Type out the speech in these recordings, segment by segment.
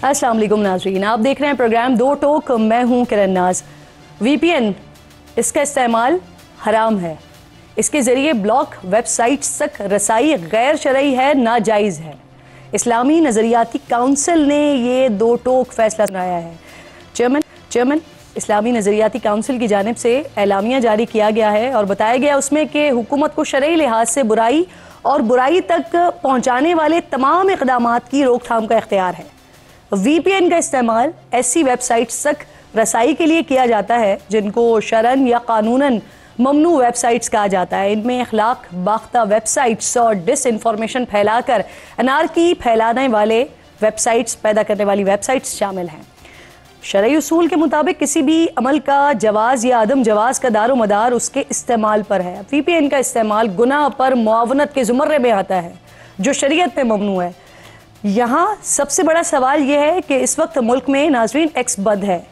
अस्सलाम वालेकुम नाज़रीन, आप देख रहे हैं प्रोग्राम दो टोक। मैं हूं किरण नाज। VPN इसका इस्तेमाल हराम है। इसके ज़रिए ब्लॉक वेबसाइट्स तक रसाई गैर शरई है, नाजायज़ है। इस्लामी नज़रियाती काउंसिल ने ये दो टोक फैसला सुनाया है। चेयरमैन इस्लामी नज़रियाती काउंसिल की जानिब से एलामिया जारी किया गया है और बताया गया उसमें कि हुकूमत को शरई लिहाज से बुराई और बुराई तक पहुँचाने वाले तमाम इक़दामात की रोकथाम का इख्तियार है। VPN का इस्तेमाल ऐसी वेबसाइट्स तक रसाई के लिए किया जाता है जिनको शरन या कानूनन ममनू वेबसाइट्स कहा जाता है। इनमें अखलाक बाख्ता वेबसाइट्स और डिसइंफॉर्मेशन फैलाकर अनारकी फैलाने वाले वेबसाइट्स पैदा करने वाली वेबसाइट्स शामिल हैं। शरई उसूल के मुताबिक किसी भी अमल का जवाज़ या अदम जवाज़ का दारो मदार उसके इस्तेमाल पर है। VPN का इस्तेमाल गुनाह पर मुआवनत के ज़ुमरे में आता है जो शरीयत में ममनू है। यहाँ सबसे बड़ा सवाल यह है कि इस वक्त मुल्क में नाज़रीन एक्स बंद है।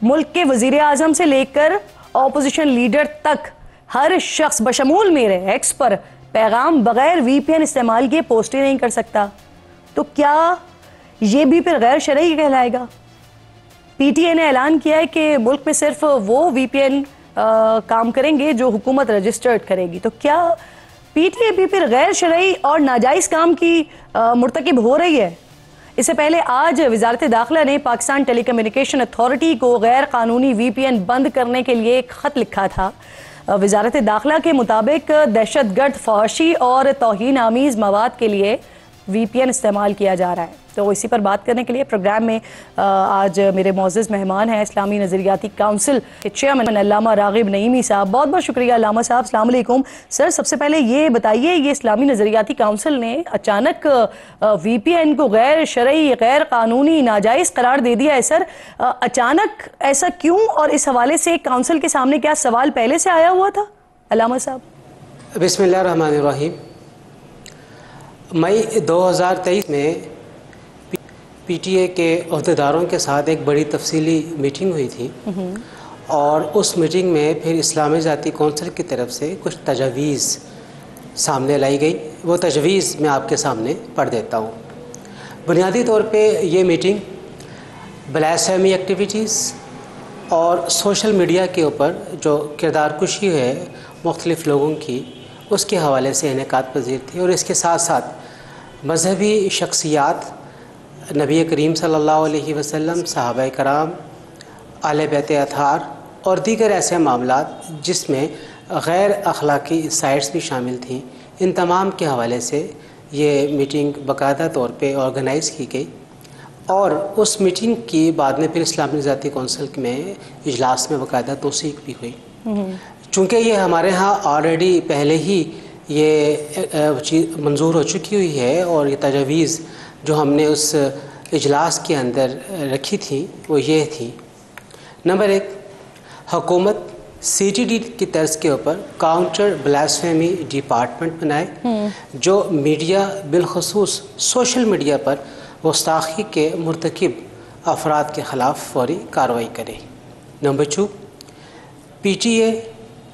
मुल्क के वज़ीर आज़म से लेकर ऑपोजिशन लीडर तक हर शख्स बशमूल मेरे एक्स पर पैगाम बगैर VPN इस्तेमाल किए पोस्ट ही नहीं कर सकता। तो क्या ये भी फिर गैर शरई कहलाएगा? PTA ने ऐलान किया है कि मुल्क में सिर्फ वो VPN काम करेंगे जो हुकूमत रजिस्टर्ड करेगी। तो क्या PTA भी फिर गैर शरई और नाजायज़ काम की मुर्तकिब हो रही है? इससे पहले आज वज़ारत दाखिला ने पाकिस्तान टेलीकम्युनिकेशन अथॉरिटी को गैर कानूनी VPN बंद करने के लिए एक ख़त लिखा था। वज़ारत दाखिला के मुताबिक दहशत गर्द, फहशी और तौहीन आमीज़ मवाद के लिए VPN इस्तेमाल किया जा रहा है। तो इसी पर बात करने के लिए प्रोग्राम में आज मेरे मोअज़्ज़ज़ मेहमान हैं इस्लामी नज़रियाती काउंसिल के चेयरमैन अल्लामा राग़िब नईमी साहब। बहुत बहुत शुक्रिया अल्लामा साहब। अस्सलाम वालेकुम सर। सबसे पहले ये बताइए, ये इस्लामी नज़रियाती काउंसिल ने अचानक VPN को गैर शरई, गैर कानूनी, नाजायज़ करार दे दिया है सर। अचानक ऐसा क्यों, और इस हवाले से काउंसिल के सामने क्या सवाल पहले से आया हुआ था अल्लामा साहब? बिस्मिल्लाहिर्रहमानिर्रहीम। मई 2023 में PTA के अहदेदारों के साथ एक बड़ी तफसीली मीटिंग हुई थी और उस मीटिंग में फिर इस्लामी ज़ाती कौंसिल की तरफ से कुछ तजवीज़ सामने लाई गई। वो तजवीज़ मैं आपके सामने पढ़ देता हूँ। बुनियादी तौर पे ये मीटिंग ब्लास्फेमी एक्टिविटीज़ और सोशल मीडिया के ऊपर जो किरदार कुशी है मुख्तलिफ़ लोगों की, उसके हवाले से इनेकाद पज़ीर थी। और इसके साथ साथ मजहबी शख्सियात, नबी करीम सल्लल्लाहु अलैहि वसल्लम, सहाबा कराम, आले बैत अतार और दीगर ऐसे मामलात जिसमें गैर अखलाकी साइट्स भी शामिल थीं, इन तमाम के हवाले से ये मीटिंग बाकायदा तौर पे ऑर्गेनाइज़ की गई। और उस मीटिंग की बाद में फिर इस्लामी नज़रियाती कौंसिल में इजलास में बाकायदा तौसीक भी हुई। चूँकि ये हमारे यहाँ ऑलरेडी पहले ही ये चीज़ मंजूर हो चुकी हुई है और ये तजवीज़ जो हमने उस इजलास के अंदर रखी थी वो ये थी। नंबर 1, हुकूमत CTD की तर्ज के ऊपर काउंटर ब्लास्फेमी डिपार्टमेंट बनाए जो मीडिया बिलखसूस सोशल मीडिया पर गुस्ताखी के मुर्तकिब अफराद के ख़िलाफ़ फौरी कार्रवाई करे। Number 2, PTA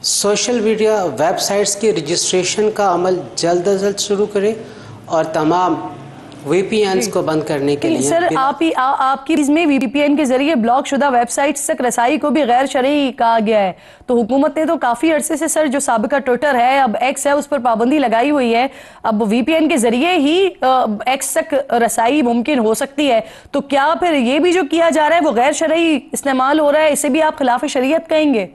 social media websites के रजिस्ट्रेशन का अमल जल्द अज जल्द शुरू करे और तमाम VPNs को बंद करने के लिए सर आपकी इसमें VPN के जरिए ब्लॉक शुदा वेबसाइट्स तक रसाई को भी गैर शरई कहा गया है। तो हुकूमत ने तो काफ़ी अरसे से सर जो साबिका ट्विटर है, अब X है, उस पर पाबंदी लगाई हुई है। अब VPN के जरिए ही X तक रसाई मुमकिन हो सकती है। तो क्या फिर ये भी जो किया जा रहा है वो गैर शरई इस्तेमाल हो रहा है, इसे भी आप खिलाफ शरीयत कहेंगे?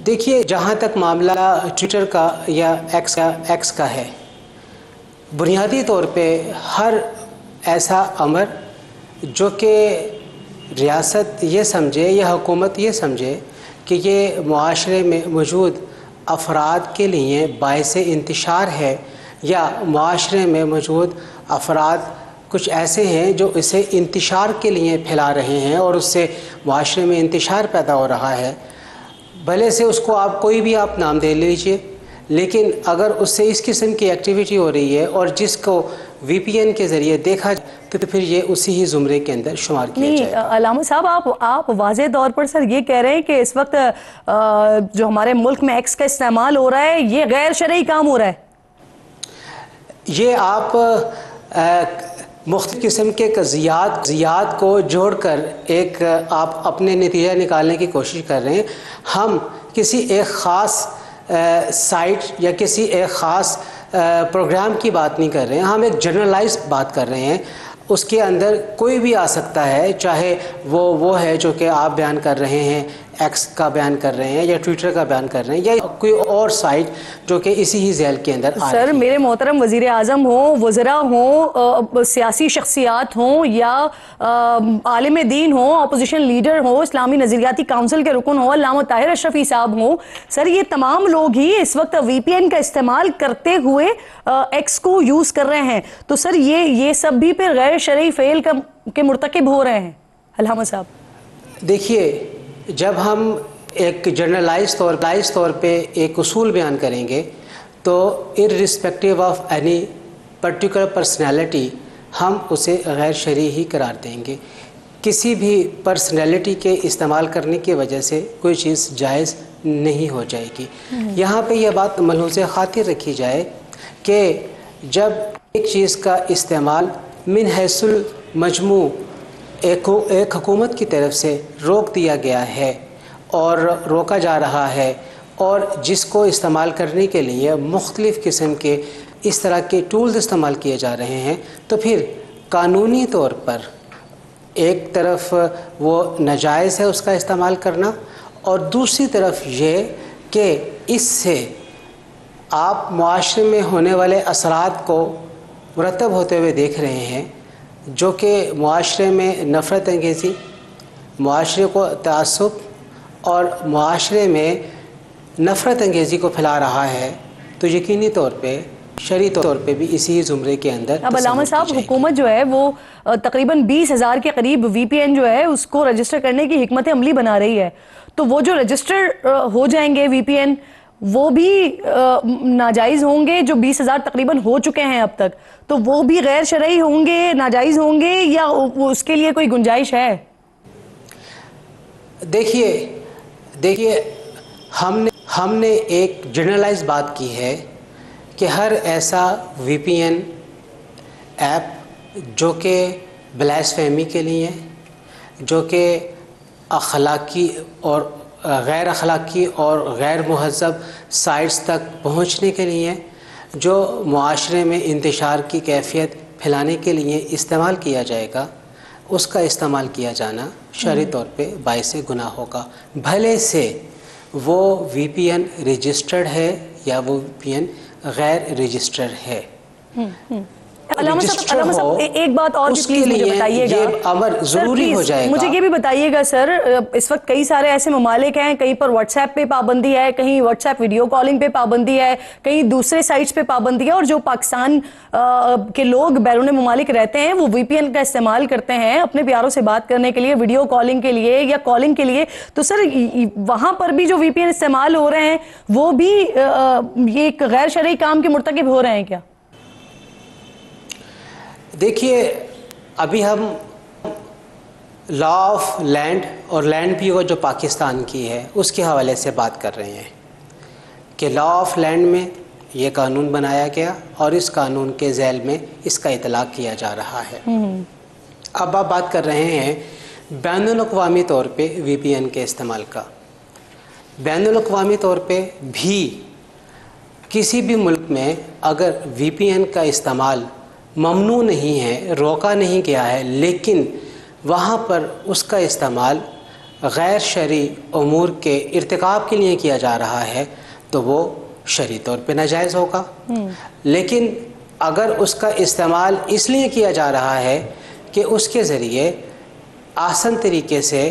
देखिए, जहाँ तक मामला ट्विटर का या एक्स का है, बुनियादी तौर पे हर ऐसा अमर जो कि रियासत ये समझे या हुकूमत ये समझे कि ये मुआशरे में मौजूद अफराद के लिए बाइसे इंतशार है या मुआशरे में मौजूद अफराद कुछ ऐसे हैं जो इसे इंतशार के लिए फैला रहे हैं और उससे मुआशरे में इंतशार पैदा हो रहा है, भले से उसको आप कोई भी आप नाम दे लीजिए, लेकिन अगर उससे इस किस्म की एक्टिविटी हो रही है और जिसको VPN के ज़रिए देखा तो फिर ये उसी ही ज़ुमरे के अंदर शुमार किया जाएगा। अल्लामा साहब, आप वाज़े तौर पर सर ये कह रहे हैं कि इस वक्त जो हमारे मुल्क में X का इस्तेमाल हो रहा है ये गैर शरई काम हो रहा है? ये आप मुख्तलिफ़ किस्म के क़ज़ियात को जोड़कर एक आप अपने नतीजा निकालने की कोशिश कर रहे हैं। हम किसी एक ख़ास साइट या किसी एक ख़ास प्रोग्राम की बात नहीं कर रहे हैं, हम एक जनरलाइज बात कर रहे हैं। उसके अंदर कोई भी आ सकता है, चाहे वो है जो कि आप बयान कर रहे हैं, एक्स का बयान कर रहे हैं या ट्विटर का बयान कर रहे हैं, या कोई और साइट जो कि इसी ही झैल के अंदर आ रही है। सर, मेरे मोहतरम वज़ीर आज़म हो, वज़रा हो, सियासी शख्सियात हों या आलिम दीन हो, अपोजिशन लीडर हो, इस्लामी नज़रियाती काउंसिल के रुकन हो, अल्लामा ताहिर अशरफी साहब हो, सर ये तमाम लोग ही इस वक्त VPN का इस्तेमाल करते हुए एक्स को यूज़ कर रहे हैं। तो सर ये सब भी फिर गैर शरई फ़ेल के मुर्तकिब हो रहे हैं। अल्लामा साहब देखिए, जब हम एक जनरलाइज तौर पे एक उसूल बयान करेंगे तो irrespective of any particular personality हम उसे गैर शरई ही करार देंगे। किसी भी पर्सनैलिटी के इस्तेमाल करने की वजह से कोई चीज़ जायज़ नहीं हो जाएगी। यहाँ पे यह बात मलहूज़ खातिर रखी जाए कि जब एक चीज़ का इस्तेमाल मिन हैसुल मजमू एक हुकूमत की तरफ से रोक दिया गया है और रोका जा रहा है, और जिसको इस्तेमाल करने के लिए मुख्तलिफ़ किस्म के इस तरह के टूल्स इस्तेमाल किए जा रहे हैं, तो फिर कानूनी तौर पर एक तरफ वो नाजायज़ है उसका इस्तेमाल करना, और दूसरी तरफ ये कि इससे आप मुआशरे में होने वाले असरात को मुरतब होते हुए देख रहे हैं, जो कि मुआशरे में नफ़रत अंगेज़ी, मुआशरे को तआस्सुब और मुआशरे में नफ़रत अंगेज़ी को फैला रहा है। तो यकीनी तौर पे शरई तौर पे भी इसी ज़ुमरे के अंदर। अब अल्लामा साहब, हुकूमत जो है वो तकरीबन 20,000 के करीब VPN जो है उसको रजिस्टर करने की हिकमत अमली बना रही है। तो वो जो रजिस्टर हो जाएंगे VPN, वो भी नाजायज़ होंगे, जो 20,000 तकरीबन हो चुके हैं अब तक, तो वो भी गैर शरई होंगे, नाजायज़ होंगे, या उसके लिए कोई गुंजाइश है? देखिए हमने एक जनरलाइज बात की है कि हर ऐसा VPN ऐप जो कि ब्लास्फेमी के लिए, जो कि अखलाकी और गैर अखलाकी और गैर मुहज़्ज़ब साइट्स तक पहुँचने के लिए, जो मुआशरे में इंतशार की कैफियत फैलाने के लिए इस्तेमाल किया जाएगा, उसका इस्तेमाल किया जाना शरई तौर पे बाइसे गुनाह होगा, भले से वो VPN रजिस्टर्ड है या वो VPN गैर रजिस्टर्ड है। अल्लामा साहब, एक बात और भी प्लीज मुझे बताइएगा, ये अमर ज़रूरी हो जाएगा। मुझे ये भी बताइएगा सर, इस वक्त कई सारे ऐसे ममालिक हैं, कहीं पर WhatsApp पे पाबंदी है, कहीं WhatsApp वीडियो कॉलिंग पे पाबंदी है, कहीं दूसरे साइट्स पे पाबंदी है, और जो पाकिस्तान के लोग बैरून ममालिक रहते हैं वो VPN का इस्तेमाल करते हैं अपने प्यारों से बात करने के लिए, वीडियो कॉलिंग के लिए या कॉलिंग के लिए। तो सर वहां पर भी जो VPN इस्तेमाल हो रहे हैं वो भी ये एक गैर शरई काम के मुर्तकिब हो रहे हैं क्या? देखिए, अभी हम लॉ ऑफ लैंड और लैंड भी वो जो पाकिस्तान की है उसके हवाले से बात कर रहे हैं कि लॉ ऑफ लैंड में ये कानून बनाया गया और इस कानून के झैल में इसका इतलाक़ किया जा रहा है। अब आप बात कर रहे हैं बैनुल-अक़वामी तौर पे VPN के इस्तेमाल का। बैनुल-अक़वामी तौर पे भी किसी भी मुल्क में अगर VPN का इस्तेमाल ममनू नहीं है, रोका नहीं गया है, लेकिन वहाँ पर उसका इस्तेमाल गैर शरई उमूर के इर्तिकाब के लिए किया जा रहा है, तो वो शरई तौर पे नाजायज़ होगा। लेकिन अगर उसका इस्तेमाल इसलिए किया जा रहा है कि उसके ज़रिए आसान तरीके से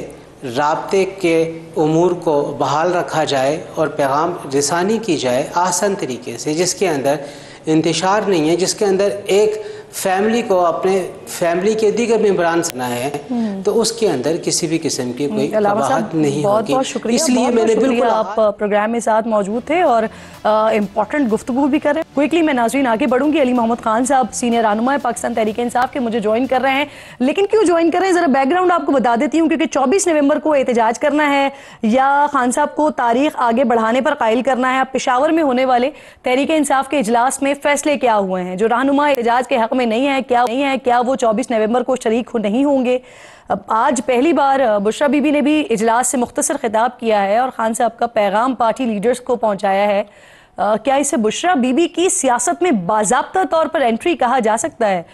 राब्ते के उमूर को बहाल रखा जाए और पैगाम रसानी की जाए आसान तरीके से, जिसके अंदर इंतशार नहीं है, जिसके अंदर एक फैमिली को अपने फैमिली के दीगर मेंबरान सुना है, तो उसके अंदर किसी भी किस्म की कोई कबाहत नहीं होगी। बहुत शुक्रिया, इसलिए मैंने बिल्कुल आप प्रोग्राम में साथ मौजूद थे और इम्पोर्टेंट गुफ्तगू भी कर रहे हैं। क्विकली मैं नाज़रीन आगे बढ़ूंगी। अली मोहम्मद खान साहब सीनियर रहनुमा पाकिस्तान तहरीक इंसाफ के मुझे ज्वाइन कर रहे हैं, लेकिन क्यों ज्वाइन कर रहे हैं ज़रा बैकग्राउंड आपको बता देती हूँ, क्योंकि 24 नवंबर को एहतजाज करना है या खान साहब को तारीख आगे बढ़ाने पर कायल करना है। अब पेशावर में होने वाले तहरीक इंसाफ के इजलास में फैसले क्या हुए हैं, जो रहनुमा एहतजाज के हक में नहीं है क्या वो वो 24 नवंबर को शरीक नहीं होंगे। अब आज पहली बार बुशरा बीबी ने भी इजलास से मुख्तसर खिताब किया है और खान साहब का पैगाम पार्टी लीडर्स को पहुंचाया है। क्या इसे बुशरा बीबी की सियासत में बाज़ाब्ता तौर पर एंट्री कहा जा सकता है?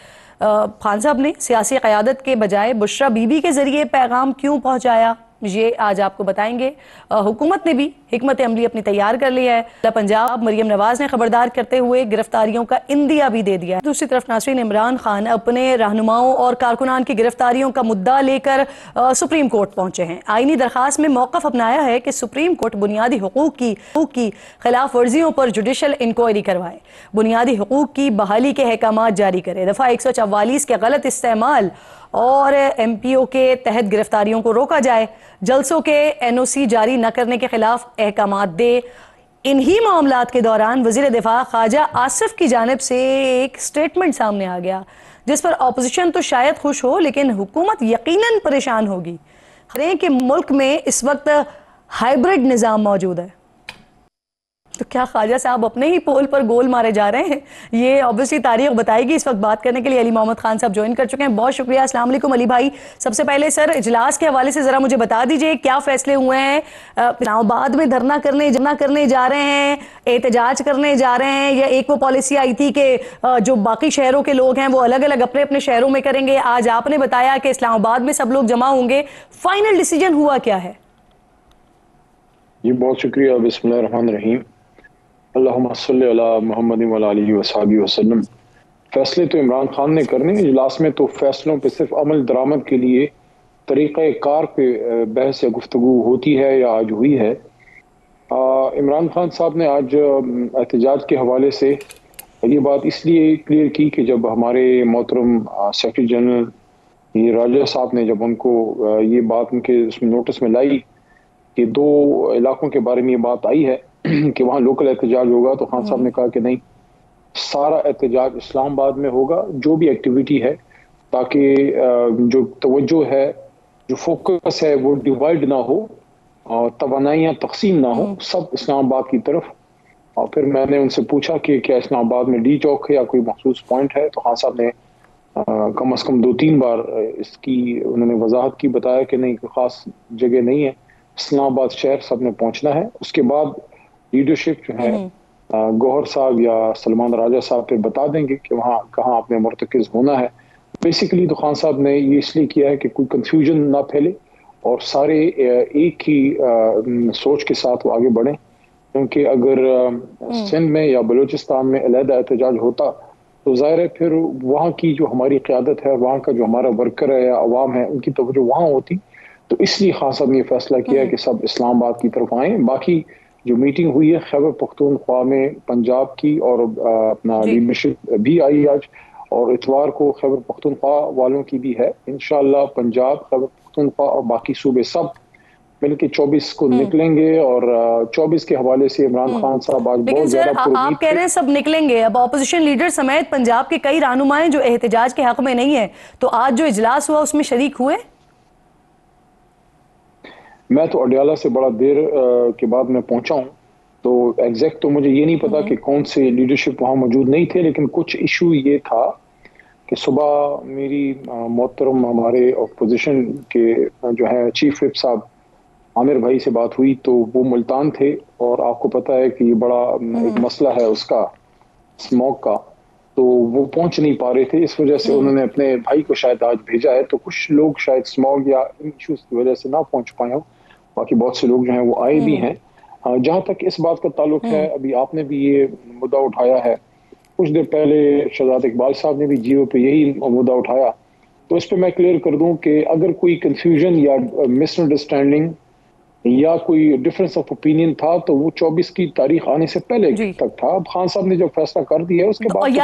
खान साहब ने सियासी क़यादत के बजाय बुशरा बीबी के जरिए पैगाम क्यों पहुंचाया, ये आज आपको बताएंगे। हुकूमत ने भी हिकमत अमली अपनी तैयार कर लिया है। पंजाब मरियम नवाज ने खबरदार करते हुए गिरफ्तारियों का इंदिया भी दे दिया है। दूसरी तरफ नाज़रीन, इमरान खान अपने रहनुमाओं और कारकुनान की गिरफ्तारियों का मुद्दा लेकर सुप्रीम कोर्ट पहुंचे हैं। आईनी दरखास्त में मौक़िफ़ अपनाया है कि सुप्रीम कोर्ट बुनियादी हुकूक की खिलाफ वर्जियों पर जुडिशल इंक्वायरी करवाए, बुनियादी हुकूक की बहाली के अहकामात जारी करे, दफ़ा 144 के गलत इस्तेमाल और MPO के तहत गिरफ्तारियों को रोका जाए, जलसों के NOC जारी न करने के खिलाफ अहकामात दे। इन्हीं मामलात के दौरान वज़ीर दिफा ख्वाजा आसिफ की जानिब से एक स्टेटमेंट सामने आ गया जिस पर ऑपोजिशन तो शायद खुश हो लेकिन हुकूमत यकीनन परेशान होगी। करें कि मुल्क में इस वक्त हाइब्रिड निज़ाम मौजूद है, तो क्या ख्वाजा साहब अपने ही पोल पर गोल मारे जा रहे हैं? ये ऑब्वियसली तारीख बताएगी। इस वक्त बात करने के लिए अली मोहम्मद खान साहब ज्वाइन कर चुके हैं। बहुत शुक्रिया। अस्सलाम वालेकुम अली भाई। सबसे पहले सर, इजलास के हवाले से ज़रा मुझे बता दीजिए क्या फैसले हुए हैं? इस्लामाबाद में धरना करने जा रहे हैं, एहतजाज करने जा रहे हैं, या एक वो पॉलिसी आई थी कि जो बाकी शहरों के लोग हैं वो अलग अलग अपने अपने शहरों में करेंगे? आज आपने बताया कि इस्लामाबाद में सब लोग जमा होंगे। फाइनल डिसीजन हुआ क्या है? जी बहुत शुक्रिया। बिस्मिल्लाह रहमान रहीम। अल्लाहुम्मा सल्ली अला मुहम्मद व आलिहि वसहबिहि वसल्लम। फैसले तो इमरान खान ने करने, इजलास में तो फैसलों पे सिर्फ अमल दरामद के लिए तरीक़े कार पे बहस या गुफ्तगू होती है या आज हुई है। इमरान खान साहब ने आज एहतजाज के हवाले से ये बात इसलिए क्लियर की कि जब हमारे मोहतरम सेक्रेटरी जनरल ये राजा साहब ने जब उनको ये बात उनके उसमें नोटिस में लाई कि 2 इलाकों के बारे में ये बात आई है कि वहाँ लोकल एहतजाज होगा, तो खान साहब ने कहा कि नहीं, सारा एहतजाज इस्लामाबाद में होगा, जो भी एक्टिविटी है, ताकि जो तवज्जो है, जो फोकस है वो डिवाइड ना हो और तवानाइयाँ तकसीम ना हो, सब इस्लामाबाद की तरफ। और फिर मैंने उनसे पूछा कि क्या इस्लामाबाद में डी चौक है या कोई मखसूस पॉइंट है, तो खान साहब ने कम अज़ कम 2-3 बार इसकी उन्होंने वजाहत की, बताया कि नहीं, कोई ख़ास जगह नहीं है, इस्लामाबाद शहर सब ने पहुँचना है। उसके बाद लीडरशिप जो है गौहर साहब या सलमान राजा साहब फिर बता देंगे कि वहाँ कहाँ आपने मुर्तकिज़ होना है। बेसिकली तो खान साहब ने ये इसलिए किया है कि कोई कंफ्यूजन ना फैले और सारे एक ही सोच के साथ वो आगे बढ़ें, क्योंकि अगर सिंध में या बलूचिस्तान में अलहदा एहतजाज होता तो ज़ाहिर है फिर वहाँ की जो हमारी क़यादत है, वहाँ का जो हमारा वर्कर है या अवाम है, उनकी तवज्जो वहाँ होती। तो इसलिए खान साहब ने यह फैसला किया कि सब इस्लामाबाद की तरफ आएँ। बाकी जो मीटिंग हुई है खैबर पख्तूनख्वा में पंजाब की, और अपना लीडरशिप भी आई आज, और इतवार को खैबर पख्तूनख्वा वालों की भी है। इंशाअल्लाह पंजाब, खैबर पख्तूनख्वा और बाकी सूबे सब मिलकर 24 को निकलेंगे। और 24 के हवाले से इमरान खान साहब आज बहुत ज्यादा आप कह रहे हैं सब निकलेंगे, अब ऑपोजिशन लीडर समेत पंजाब के कई रहनुमाएं जो एहतजाज के हक में नहीं है, तो आज जो इजलास हुआ उसमें शरीक हुए? मैं तो अडियाला से बड़ा देर के बाद मैं पहुंचा हूं, तो एग्जैक्ट तो मुझे ये नहीं पता कि कौन से लीडरशिप वहां मौजूद नहीं थे, लेकिन कुछ इशू ये था कि सुबह मेरी मोहतरम हमारे अपोजिशन के जो है चीफ विप साहब आमिर भाई से बात हुई, तो वो मुल्तान थे, और आपको पता है कि ये बड़ा एक मसला है उसका, स्मोक का, तो वो पहुंच नहीं पा रहे थे। इस वजह से उन्होंने अपने भाई को शायद आज भेजा है, तो कुछ लोग शायद स्मोक या इन इशूज की वजह से ना पहुंच पाए हो। बाकी बहुत से लोग जो हैं वो आए भी हैं। जहां तक इस बात का ताल्लुक है, अभी आपने भी ये मुद्दा उठाया है, कुछ देर पहले शहजाद इकबाल साहब ने भी जियो पे यही मुद्दा उठाया, तो इस पे मैं क्लियर कर दूं कि अगर कोई कंफ्यूजन या मिसअंडरस्टैंडिंग या कोई डिफरेंस ऑफ ओपिनियन था तो वो 24 की तारीख आने से पहले तक था। अब खान साहब ने जो फैसला कर दिया है उसके बाद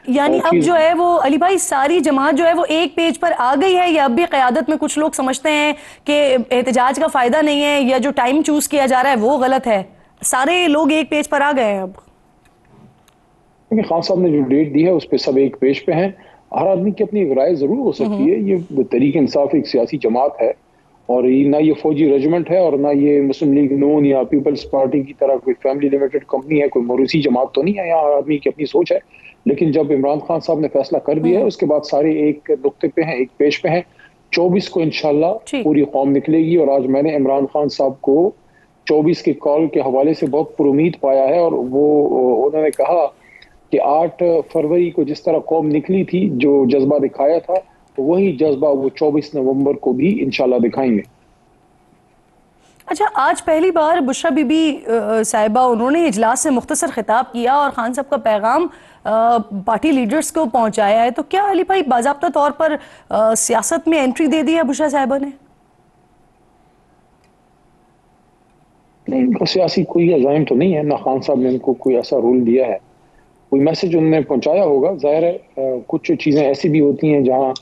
यानी अब जो है वो अली भाई सारी जमात जो है वो एक पेज पर आ गई है, या अब भी क़यादत में कुछ लोग समझते हैं कि एहतजाज का फायदा नहीं है या जो टाइम चूज किया जा रहा है वो गलत है? सारे लोग एक पेज पर आ गए हैं अब। खान साहब ने जो डेट दी है उस पर सब एक पेज पे हैं। हर आदमी की अपनी राय जरूर हो सकती है। ये तहरीक इंसाफ एक सियासी जमात है, और ना ये फौजी रेजिमेंट है, और ना ये मुस्लिम लीग नून या पीपल्स पार्टी की तरह कोई फैमिली लिमिटेड कंपनी है, कोई मरूसी जमात तो नहीं है। यहाँ आदमी की अपनी सोच है, लेकिन जब इमरान खान साहब ने फैसला कर दिया है उसके बाद सारे एक नुक्ते पे हैं, एक पेज पे हैं। 24 को इंशाल्लाह पूरी कौम निकलेगी। और आज मैंने इमरान खान साहब को 24 के कॉल के हवाले से बहुत पुरुमीद पाया है, और वो उन्होंने कहा कि 8 फरवरी को जिस तरह कौम निकली थी, जो जज्बा दिखाया था, वही जज्बा वो 24 नवंबर को भी इंशाल्लाह दिखाएंगे। अच्छा, आज पहली बार बुशरा बीबी साहिबा उन्होंने इजलास से मुख्तसर खिताब किया और खान साहब का पैगाम पार्टी लीडर्स को पहुंचाया है, तो क्या अली भाई बाज़ाब्ता तौर पर सियासत में एंट्री दे दी है बुशरा साहिबा ने? नहीं, इनका सियासी कोई अज़ाइम तो नहीं है, ना खान साहब ने इनको कोई ऐसा रूल दिया है, कोई मैसेज उन्होंने पहुंचाया होगा। जाहिर है कुछ चीज़ें ऐसी भी होती हैं जहां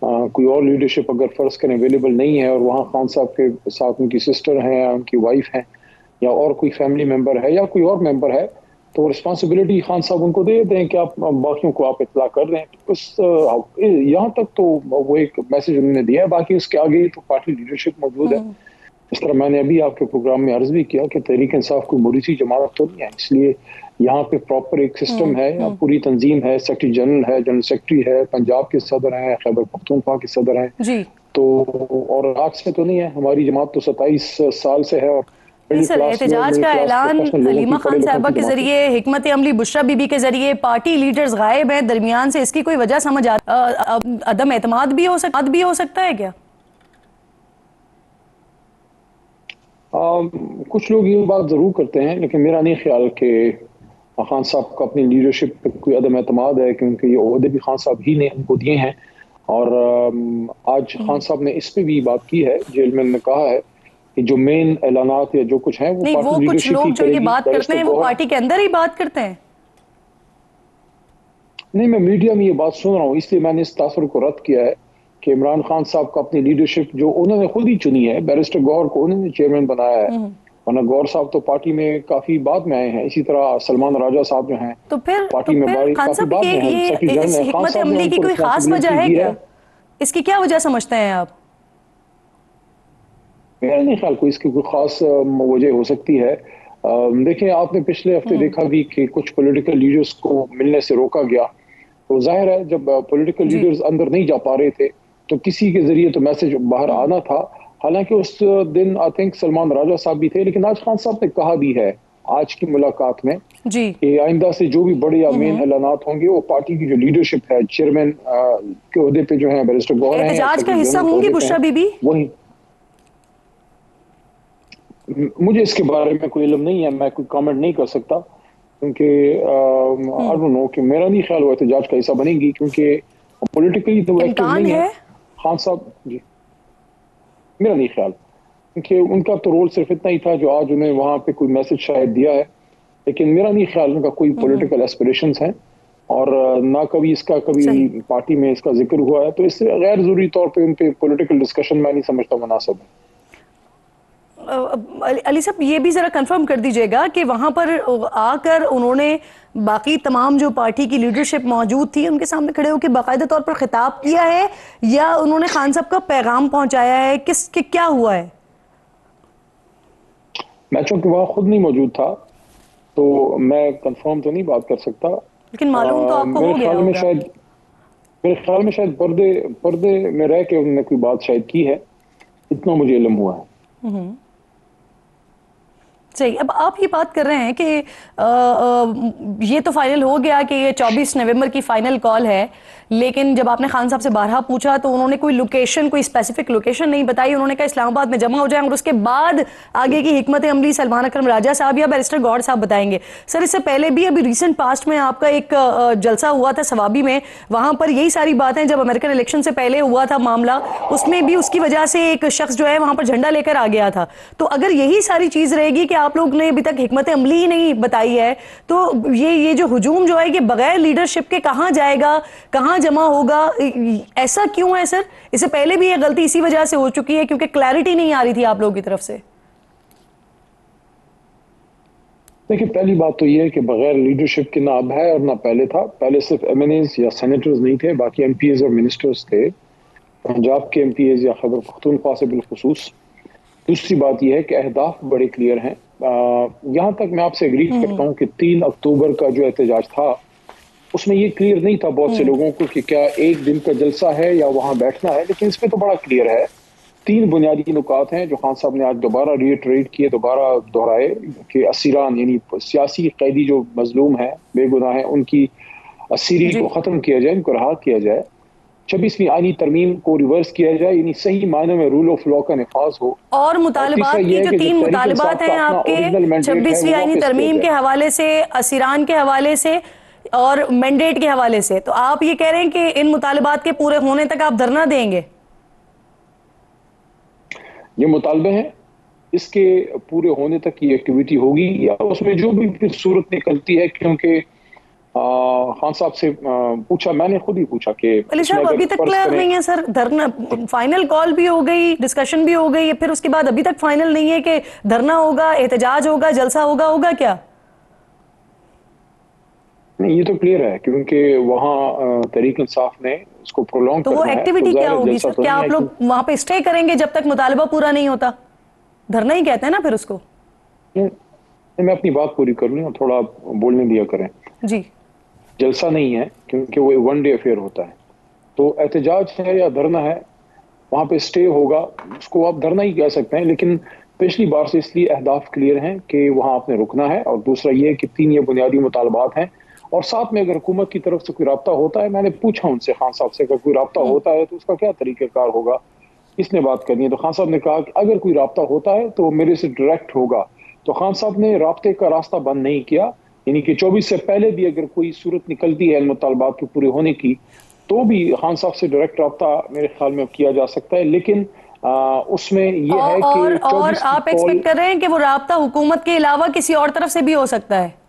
कोई और लीडरशिप अगर फ़र्ज़ करें अवेलेबल नहीं है और वहाँ खान साहब के साथ उनकी सिस्टर हैं या उनकी वाइफ हैं या और कोई फैमिली मेम्बर है या कोई और मेम्बर है, तो रिस्पॉन्सिबिलिटी खान साहब उनको दे दें कि आप बाकियों को आप इत्तला कर दें। उस यहाँ तक तो वो एक मैसेज उन्होंने दिया है, बाकी उसके आगे तो पार्टी लीडरशिप मौजूद है। इस तरह मैंने अभी आपके प्रोग्राम में अर्ज भी किया कि तहरीक इंसाफ कोई मुरीसी जमात तो नहीं है, इसलिए यहाँ पे प्रॉपर एक सिस्टम है, पूरी तंजीम है, सेक्रेटरी जनरल है, जनरल सेक्रेटरी है, पंजाब के सदर हैं, खैबर पख्तूनख्वा के सदर हैं जी। तो और आज से तो नहीं है, हमारी जमात तो 27 साल से है। और सर, एहतजाज का ऐलान हलीमा खान साहिबा के जरिए, हिकमत अमली बुशरा बीबी के जरिए, पार्टी लीडर्स गायब हैं दरमियान से, इसकी कोई वजह समझ अदम एतमाद भी हो सकता है क्या? कुछ लोग ये बात जरूर करते हैं, लेकिन मेरा नहीं ख्याल कि खान साहब का अपनी लीडरशिप पे कोई अदम एतमाद है, क्योंकि ये ओहदे भी खान साहब ही ने उनको दिए हैं। और आज खान साहब ने इस पे भी बात की है, जेल में कहा है कि जो मेन ऐलानात या जो कुछ है वो नहीं, वो कुछ लोग जो ये बात करते हैं वो पार्टी के अंदर ही बात करते हैं। नहीं, मैं मीडिया में ये बात सुन रहा हूँ, इसलिए मैंने इस तासुर को रद्द किया है कि इमरान खान साहब का अपनी लीडरशिप जो उन्होंने खुद ही चुनी है, बैरिस्टर गौहर को उन्होंने चेयरमैन बनाया है, वरना गौर साहब तो पार्टी में काफी बाद में आए हैं। इसी तरह सलमान राजा साहब जो हैं तो फिर पार्टी में खान साहब ये हिकमत अमली की कोई खास वजह है क्या? इसकी क्या वजह समझते हैं आप? मेरा नहीं ख्याल कोई इसकी कोई खास वजह हो सकती है। देखिए, आपने पिछले हफ्ते देखा भी कि कुछ पॉलिटिकल लीडर्स को मिलने से रोका गया, तो जाहिर है जब पॉलिटिकल लीडर्स अंदर नहीं जा पा रहे थे तो किसी के जरिए तो मैसेज बाहर आना था। हालांकि उस दिन आई थिंक सलमान राजा साहब भी थे, लेकिन आज खान साहब ने कहा भी है आज की मुलाकात में जी कि आइंदा से जो भी बड़े या मेन ऐलानात होंगे वो पार्टी की जो लीडरशिप है, चेयरमैन के ओहदे पे जो है बैरिस्टर गौहर हैं, एहतजाज का हिस्सा होंगी बुशरा बीबी। वही मुझे इसके बारे में कोई इल्म नहीं है, मैं कोई कमेंट नहीं कर सकता, क्योंकि आई डोंट नो कि मेरा नहीं ख्याल वो एहतजाज का हिस्सा बनेगी, क्योंकि पॉलिटिकली तो वो एक्टिव नहीं है खान साहब जी। मेरा नहीं ख्याल, क्योंकि उनका तो रोल सिर्फ इतना ही था जो आज उन्हें वहां पे कोई मैसेज शायद दिया है, लेकिन मेरा नहीं ख्याल उनका कोई पॉलिटिकल एस्पिरेशंस हैं और ना कभी इसका कभी पार्टी में इसका जिक्र हुआ है, तो इससे गैर जरूरी तौर पे उन पे पॉलिटिकल डिस्कशन मैं नहीं समझता मुनासिब है। अली साहब, ये भी जरा कंफर्म कर दीजिएगा कि वहां पर आकर उन्होंने बाकी तमाम जो पार्टी की लीडरशिप मौजूद थी उनके सामने खड़े होकर बाकायदा तौर पर खिताब किया है या उन्होंने खान साहब का पैगाम पहुंचाया है, क्या हुआ है? मैं चूंकि वहां खुद नहीं मौजूद था तो मैं कंफर्म तो नहीं बात कर सकता, लेकिन मालूम तो आपको हो गया होगा। मेरे ख्याल में शायद पर्दे में रह के उन्होंने कोई बात शायद की है, इतना मुझे इल्म हुआ है। सही। अब आप ये बात कर रहे हैं कि ये तो फाइनल हो गया कि ये 24 नवंबर की फाइनल कॉल है, लेकिन जब आपने खान साहब से बारहा पूछा तो उन्होंने कोई लोकेशन, कोई स्पेसिफिक लोकेशन नहीं बताई। उन्होंने कहा इस्लामाबाद में जमा हो जाएंगे और उसके बाद आगे की हिकमत अमली सलमान अकरम राजा साहब या बैरिस्टर गौहर साहब बताएंगे। सर, इससे पहले भी अभी रिसेंट पास्ट में आपका एक जलसा हुआ था सवाबी में, वहां पर यही सारी बातें जब अमेरिकन इलेक्शन से पहले हुआ था मामला, उसमें भी उसकी वजह से एक शख्स जो है वहां पर झंडा लेकर आ गया था। तो अगर यही सारी चीज रहेगी कि आप लोग ने अभी तक हिकमत अमली ही नहीं बताई है, तो ये जो हुजूम जो है ये बगैर लीडरशिप के कहां जाएगा, कहां जमा होगा, ऐसा क्यों है सर? इससे पहले भी ये गलती इसी वजह से हो चुकी है क्योंकि क्लैरिटी नहीं आ रही थी आप लोगों की तरफ से। देखिए, पहली बात तो ये है कि बगैर लीडरशिप के ना अब है और ना पहले था। पहले सिर्फ एमएनएज या सेनेटर्स नहीं थे, बाकी एमपीएज और मिनिस्टर्स थे, पंजाब के एमपीएज या खैबर पख्तूनख्वा से बिलखुसूस। दूसरी बात यह है कि अहदाफ बड़े क्लियर हैं। यहाँ तक मैं आपसे एग्री करता हूँ कि 3 अक्टूबर का जो एहतजाज था उसमें ये क्लियर नहीं था बहुत से लोगों को कि क्या एक दिन का जलसा है या वहां बैठना है, लेकिन इसमें तो बड़ा क्लियर है। 3 बुनियादी नुकात हैं जो खान साहब ने आज दोबारा रिएटरेट किए, दोबारा दोहराए कि असीरान यानी सियासी कैदी जो मजलूम है, बेगुनाह है, उनकी असीरी को ख़त्म किया जाए, उनको रहा किया जाए, 26वीं आईनी तरमीम को रिवर्स किया जाए, यानी सही मायने में रूल ऑफ लॉ का निफाज हो। और मुतालबात की जो 3 मुतालबात हैं आपके 26वीं आईनी तरमीम के हवाले से, असीरान के हवाले से और मैंडेट के हवाले से, तो आप ये कह रहे हैं कि इन मुतालबात के पूरे होने तक आप धरना देंगे? ये मुतालबे हैं, इसके पूरे होने तक की एक्टिविटी होगी या उसमें जो भी फिर सूरत निकलती है, क्योंकि खान साहब से पूछा, मैंने खुद ही पूछा कि अली साहब अभी तक क्लियर नहीं है सर, धरना फाइनल कॉल भी हो गई, डिस्कशन भी हो गई, फिर उसके बाद अभी तक फाइनल नहीं है कि धरना होगा, एहतजाज होगा, जलसा होगा क्या? नहीं, ये तो क्लियर है क्योंकि वहाँ तहरीक इंसाफ ने उसको प्रोलॉन्ग तो वो एक्टिविटी क्या होगी सर? क्या आप लोग वहां पे स्टे करेंगे जब तक मुतालबा पूरा नहीं होता? धरना ही कहते हैं ना फिर उसको। मैं अपनी बात पूरी कर लूँ, थोड़ा बोलने दिया करें जी। जलसा नहीं है क्योंकि वो 1 डे अफेयर होता है, तो एहतजाज है या धरना है, वहाँ पे स्टे होगा, उसको आप धरना ही कह सकते हैं। लेकिन पिछली बार से इसलिए अहदाफ क्लियर हैं कि वहाँ आपने रुकना है, और दूसरा ये कि 3 ये बुनियादी मुतालबात हैं, और साथ में अगर हुकूमत की तरफ से कोई रब्ता होता है, मैंने पूछा उनसे खान साहब से, अगर कोई रब्ता होता है तो उसका क्या तरीक़ेकार होगा, इसने बात करनी है। तो खान साहब ने कहा कि अगर कोई रब्ता होता है तो मेरे से डायरेक्ट होगा। तो खान साहब ने राब्ते का रास्ता बंद नहीं किया, यानी कि 24 से पहले भी अगर कोई सूरत निकलती है मुतालबात के पूरे होने की, तो भी खान साहब से डायरेक्ट रब्ता मेरे ख्याल में किया जा सकता है। लेकिन उसमें यह है कि और आप एक्सपेक्ट कर रहे हैं कि वो राब्ता हुकूमत के अलावा किसी और तरफ से भी हो सकता है?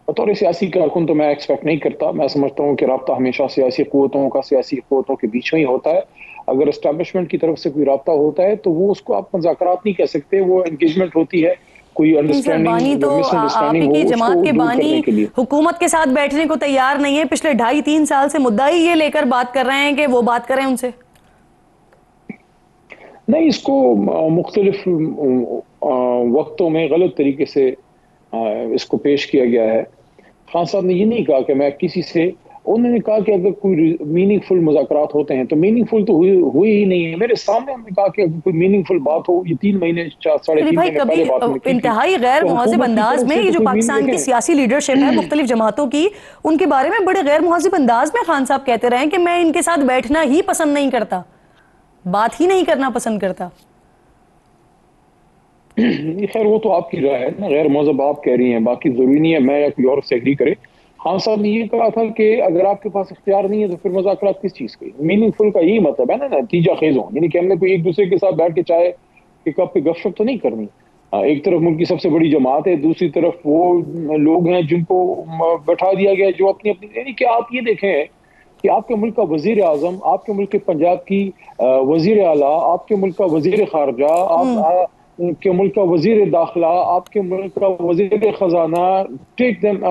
बतौर सियासी कारकुन तो मैं एक्सपेक्ट नहीं करता। मैं समझता हूँ कि राब्ता हमेशा सियासी क़ुव्वतों के बीच में ही होता है। अगर एस्टैब्लिशमेंट की तरफ से कोई राब्ता होता है तो वो उसको आप मुज़ाकरात नहीं कह सकते, वो एंगेजमेंट होती है, कोई अंडरस्टैंडिंग तो आप की जमात के बानी हुकूमत के साथ बैठने को तैयार नहीं है, पिछले 2.5-3 साल से मुद्दा ही ये लेकर बात कर रहे हैं कि वो बात करें उनसे। नहीं, इसको मुख्तलिफ वक्तों में गलत तरीके से इसको पेश किया गया है। खान साहब ने ये नहीं कहा कि मैं किसी से, उन्होंने कहा कि अगर कोई मीनिंगफुल मुज़ाकरात होते हैं तो मीनिंगफुल तो हुई ही नहीं है। मेरे सामने हमने कहा कि अगर कोई मीनिंगफुल बात हो, ये 3 महीने 3.5 महीने पहले बात इंतहाई गैर मुहज़िब अंदाज में ये जो पाकिस्तान की सियासी लीडरशिप है मुख्तलिफ जमातों की, उनके बारे में बड़े गैर मुहज़िब अंदाज में खान साहब कहते रहे कि मैं इनके साथ बैठना ही पसंद नहीं करता, बात ही नहीं करना पसंद करता। खैर वो तो आपकी राय है ना, गैर मुहज़्ज़ब आप कह रही हैं, बाकी जरूरी नहीं है मैं या कोई और से एग्री करे। खान साहब ने ये कहा था कि अगर आपके पास इख्तियार नहीं है तो फिर मुज़ाकरात किस चीज़ की। मीनिंगफुल का यही मतलब है ना, नतीजा खेज हो, यानी कि हमने कोई एक दूसरे के साथ बैठ के चाय के कप पे गपशप तो नहीं करनी। एक तरफ मुल्क की सबसे बड़ी जमात है, दूसरी तरफ वो लोग हैं जिनको बैठा दिया गया जो अपनी अपनी, यानी कि आप ये देखें कि आपके मुल्क का वजीर आजम, आपके मुल्क के पंजाब की वजीर आला, आपके मुल्क का वजीर खारजा, आप के मुल्क का वजीर दाखिला, आपके मुल्क का वजीर खजाना,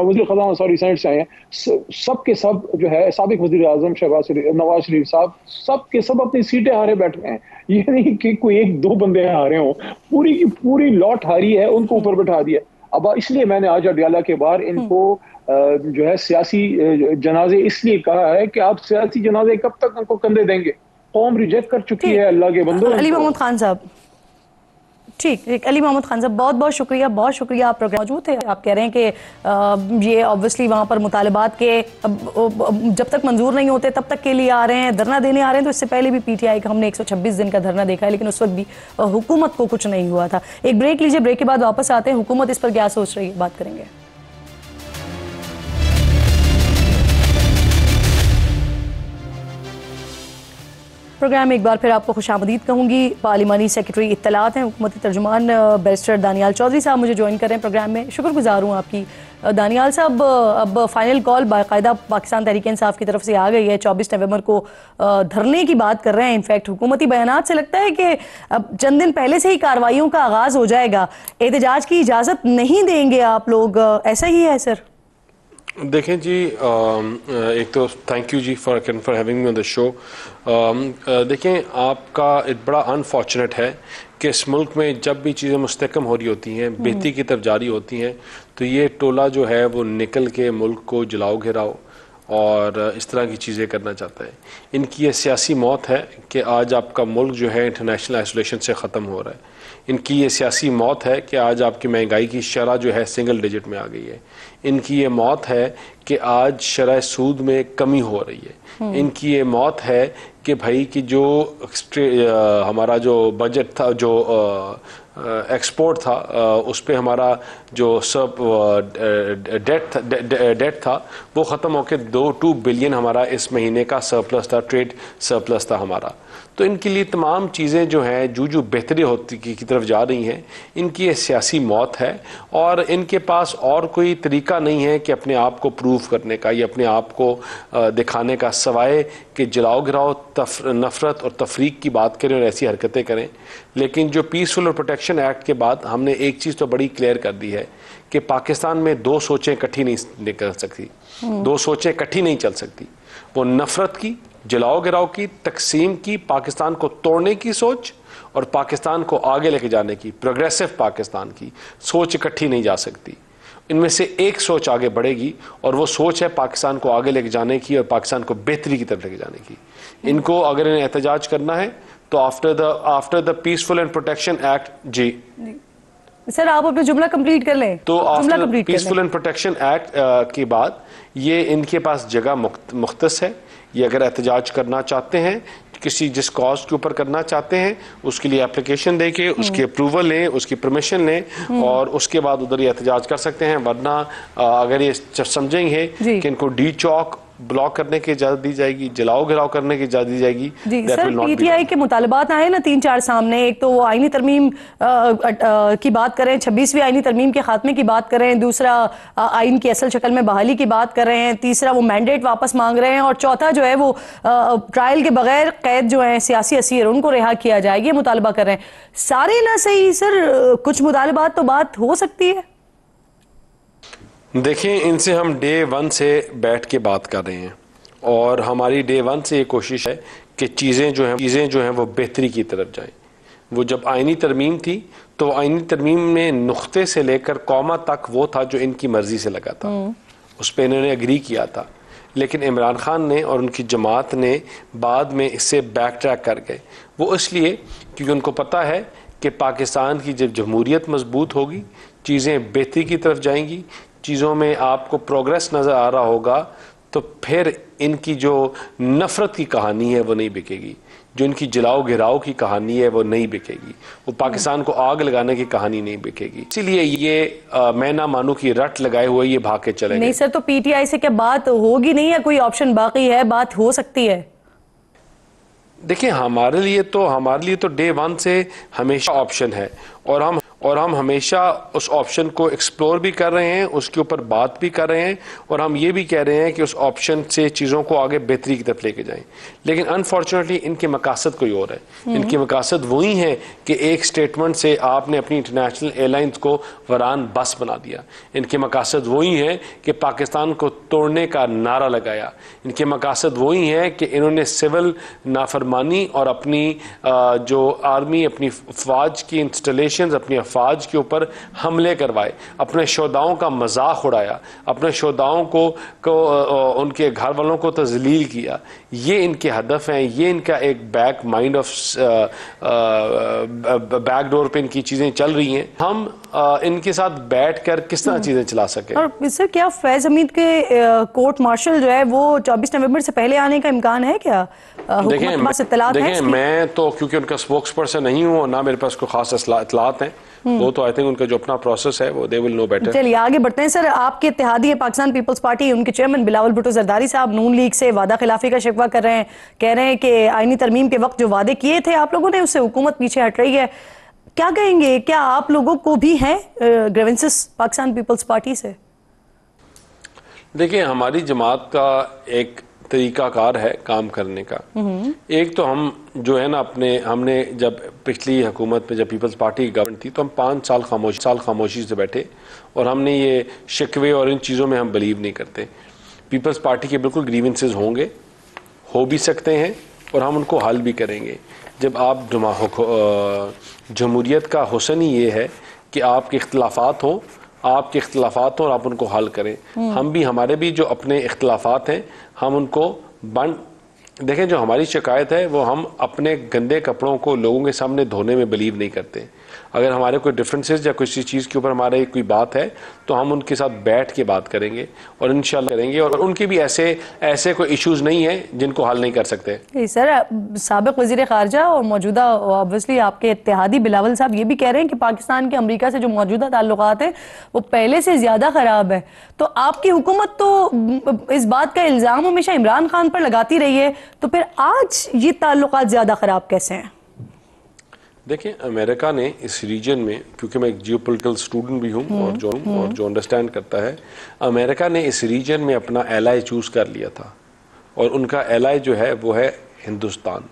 वजीर खजाना सॉरी सेनेट से आए हैं, सब के सब जो है साबिक वजीर आजम नवाज शरीफ साहब, सब के सब अपनी सीटें हारे बैठ गए हैं। ये नहीं कि कोई 1-2 बंदे हारे हों, पूरी की पूरी लॉट हारी है, उनको ऊपर बैठा दिया। अब इसलिए मैंने आज अडियाला के बाहर इनको जो है सियासी जनाजे इसलिए कहा है कि आप सियासी जनाजे कब तक उनको कंधे देंगे, कौम रिजेक्ट कर चुकी है अल्लाह के बंदों। अली मोहम्मद खान साहब, ठीक, अली मोहम्मद खान साहब बहुत बहुत शुक्रिया आप प्रोग्राम मौजूद थे। आप कह रहे हैं कि ये ऑब्वियसली वहाँ पर मुतालबात के जब तक मंजूर नहीं होते तब तक के लिए आ रहे हैं, धरना देने आ रहे हैं। तो इससे पहले भी पीटीआई का हमने 126 दिन का धरना देखा है, लेकिन उस वक्त भी हुकूमत को कुछ नहीं हुआ था। एक ब्रेक लीजिए, ब्रेक के बाद वापस आते हैं, हुकूमत इस पर क्या सोच रही है बात करेंगे। प्रोग्राम में एक बार फिर आपको खुशामदीद कहूँगी। पार्लिमानी सेक्रेटरी इत्तलात हैं, हुकूमती तर्जुमान बैरिस्टर दानियाल चौधरी साहब मुझे ज्वाइन कर रहे हैं प्रोग्राम में। शुक्रगुजार हूँ आपकी। दानियाल साहब, अब फाइनल कॉल बाकायदा पाकिस्तान तहरीक इंसाफ की तरफ से आ गई है, 24 नवंबर को धरने की बात कर रहे हैं। इनफैक्ट हुकूमती बयानात से लगता है कि अब चंद दिन पहले से ही कार्रवाइयों का आगाज़ हो जाएगा। एहतजाज की इजाज़त नहीं देंगे आप लोग, ऐसा ही है सर? देखें जी, एक तो थैंक यू जी for having me on the show. देखें, आपका एक बड़ा अनफॉर्चुनेट है कि इस मुल्क में जब भी चीज़ें मुस्तकम हो रही होती हैं, बेहतरी की तरफ जारी होती हैं, तो ये टोला जो है वो निकल के मुल्क को जलाओ घिराओ और इस तरह की चीज़ें करना चाहता है। इनकी ये सियासी मौत है कि आज आपका मुल्क जो है इंटरनेशनल आइसोलेशन से ख़त्म हो रहा है। इनकी ये सियासी मौत है कि आज आपकी महंगाई की शरह जो है सिंगल डिजिट में आ गई है। इनकी ये मौत है कि आज शरह सूद में कमी हो रही है। इनकी ये मौत है कि भाई कि जो हमारा जो बजट था, जो एक्सपोर्ट था, उस पे हमारा जो सब डेट था वो ख़त्म होकर 2 बिलियन हमारा इस महीने का सरप्लस था, ट्रेड सरप्लस था हमारा। तो इनके लिए तमाम चीज़ें जो हैं जो बेहतरी होती की तरफ जा रही हैं, इनकी ये सियासी मौत है और इनके पास और कोई तरीका नहीं है कि अपने आप को प्रूव करने का या अपने आप को दिखाने का, सवाए कि जलाओ गिराओ, नफ़रत और तफरीक की बात करें और ऐसी हरकतें करें। लेकिन जो पीसफुल और प्रोटेक्शन एक्ट के बाद हमने एक चीज़ तो बड़ी क्लियर कर दी है कि पाकिस्तान में 2 सोचें इकट्ठी नहीं निकल सकती, 2 सोचें इकट्ठी नहीं चल सकती। वो नफ़रत की, जलाओ गिराओ की, तकसीम की, पाकिस्तान को तोड़ने की सोच और पाकिस्तान को आगे लेके जाने की, प्रोग्रेसिव पाकिस्तान की सोच इकट्ठी नहीं जा सकती। इनमें से एक सोच आगे बढ़ेगी और वो सोच है पाकिस्तान को आगे लेके जाने की और पाकिस्तान को बेहतरी की तरफ लेके जाने की। इनको अगर इन्हें एहतजाज करना है तो after the peaceful and protection act, जी सर आप अपना जुमला कंप्लीट कर लें। तो after peaceful and protection act के बाद ये इनके पास जगह मुख्तस है। ये अगर एहतजाज करना चाहते हैं, किसी जिस कॉज के ऊपर करना चाहते हैं, उसके लिए एप्लीकेशन दे के उसकी अप्रूवल लें, उसकी परमिशन लें और उसके बाद उधर ये एहतजाज कर सकते हैं। वरना अगर ये समझेंगे कि इनको डी चौक ब्लॉक करने की इजाजत दी जाएगी, जलाओ घिराव करने की इजाजत दी जाएगी। जी सर, पीटीआई के मुतालबात आए ना 3-4 सामने। एक तो वो आईनी तरमीम की बात करें, 26वीं आईनी तरमीम के खात्मे की बात करें, दूसरा आइन की असल शक्ल में बहाली की बात कर रहे हैं, तीसरा वो मैंडेट वापस मांग रहे हैं और चौथा जो है वो ट्रायल के बगैर कैद जो है सियासी असीर उनको रिहा किया जाए, ये मुतालबा कर रहे हैं। सारे ना सही सर, कुछ मुतालबात तो बात हो सकती है। देखें, इनसे हम डे 1 से बैठ के बात कर रहे हैं और हमारी डे 1 से ये कोशिश है कि चीज़ें जो हैं वो बेहतरी की तरफ जाएं। वो जब आइनी तरमीम थी तो आइनी तरमीम में नुख्ते से लेकर कौमा तक वो था जो इनकी मर्जी से लगा था, उस पर इन्होंने एग्री किया था। लेकिन इमरान खान ने और उनकी जमात ने बाद में इससे बैक ट्रैक कर गए। वो इसलिए क्योंकि उनको पता है कि पाकिस्तान की जब जमहूरियत मजबूत होगी, चीज़ें बेहतरी की तरफ जाएंगी, चीज़ों में आपको प्रोग्रेस नज़र आ रहा होगा, तो फिर इनकी जो नफ़रत की कहानी है वो नहीं बिकेगी, जो इनकी जलाओ घिराओ की कहानी है वो नहीं बिकेगी, वो पाकिस्तान को आग लगाने की कहानी नहीं बिकेगी। इसीलिए ये मैं ना मानू की रट लगाए हुए ये भाग के चले नहीं सर, तो पीटीआई से क्या बात होगी नहीं है? कोई ऑप्शन बाकी है? बात हो सकती है? देखिए, हमारे लिए तो डे 1 से हमेशा ऑप्शन है और हम हमेशा उस ऑप्शन को एक्सप्लोर भी कर रहे हैं, उसके ऊपर बात भी कर रहे हैं और हम ये भी कह रहे हैं कि उस ऑप्शन से चीज़ों को आगे बेहतरी की तरफ लेके जाएं। लेकिन अनफॉर्चुनेटली इनके मकासद कोई और है। इनके मकासद वही हैं कि एक स्टेटमेंट से आपने अपनी इंटरनेशनल एयरलाइंस को वरान बस बना दिया। इनके मकासद वही हैं कि पाकिस्तान को तोड़ने का नारा लगाया। इनके मकासद वही हैं कि इन्होंने सिविल नाफरमानी और अपनी जो आर्मी, अपनी फ़ौज की इंस्टॉलेशन, अपनी फ़ौज के ऊपर हमले करवाए, अपने शोधाओं का मजाक उड़ाया, अपने शोधाओं को उनके घर वालों को तज़लील किया। ये इनके हदफ हैं, ये इनका एक back mind of back door पे इनकी चीज़ें चल रही हैं। हम इनके साथ बैठ कर किस तरह चीज़ें चला सकें। और सर, क्या फैज़ हमीद के कोर्ट मार्शल जो है वो 24 नवंबर से पहले आने का इम्कान है क्या? देखिए, मैं तो क्योंकि उनका स्पोक्स पर्सन नहीं हूँ और ना मेरे पास कोई खास इतलात हैं, वो तो आई थिंक उनका जो अपना प्रोसेस है वो दे विल नो बेटर। चलिए आगे बढ़ते हैं सर। आपके इत्तेहादी है पाकिस्तान पीपल्स पार्टी, उनके चेयरमैन बिलावल भुट्टो जरदारी साहब नून लीग से वादा खिलाफी का शिकवा कर रहे हैं, कह रहे हैं कि आईनी तरमीम के वक्त जो वादे किए थे आप लोगों ने, उससे हुकूमत पीछे हट रही है। क्या कहेंगे, क्या आप लोगों को भी हैं ग्रीवेंसेस पाकिस्तान पीपल्स पार्टी से? देखिए, हमारी जमात का एक तरीकाकार है काम करने का। एक तो हम जो है ना हमने जब पिछली हुकूमत में जब पीपल्स पार्टी की गवर्नमेंट थी तो हम 5 साल खामोशी से बैठे और हमने ये शिकवे और इन चीज़ों में हम बिलीव नहीं करते। पीपल्स पार्टी के बिल्कुल ग्रीवेंसेस होंगे, हो भी सकते हैं और हम उनको हल भी करेंगे। जब आप जमहूरियत का हुस्न ही ये है कि आपके इख्तिलाफात हों, और आप उनको हल करें। हम भी, हमारे भी जो अपने इख्तिलाफात हैं, हम उनको देखें, जो हमारी शिकायत है वो हम अपने गंदे कपड़ों को लोगों के सामने धोने में बिलीव नहीं करते। अगर हमारे कोई डिफरेंसेस या किसी चीज़ के ऊपर हमारे कोई बात है तो हम उनके साथ बैठ के बात करेंगे और इंशाल्लाह करेंगे, और उनके भी ऐसे कोई इश्यूज नहीं है जिनको हल नहीं कर सकते। सर, साबिक वज़ीर ख़ारजा और मौजूदा ऑब्वियसली आपके इत्तेहादी बिलावल साहब ये भी कह रहे हैं कि पाकिस्तान के अमेरिका से जो मौजूदा ताल्लुकात हैं वो पहले से ज़्यादा ख़राब है। तो आपकी हुकूमत तो इस बात का इल्ज़ाम हमेशा इमरान खान पर लगाती रही है, तो फिर आज ये ताल्लुकात ज़्यादा ख़राब कैसे हैं? देखिए, अमेरिका ने इस रीजन में, क्योंकि मैं एक जियोपॉलिटिकल स्टूडेंट भी हूँ और जो अंडरस्टैंड करता है, अमेरिका ने इस रीजन में अपना एलाई चूज़ कर लिया था, और उनका एलाई जो है वो है हिंदुस्तान।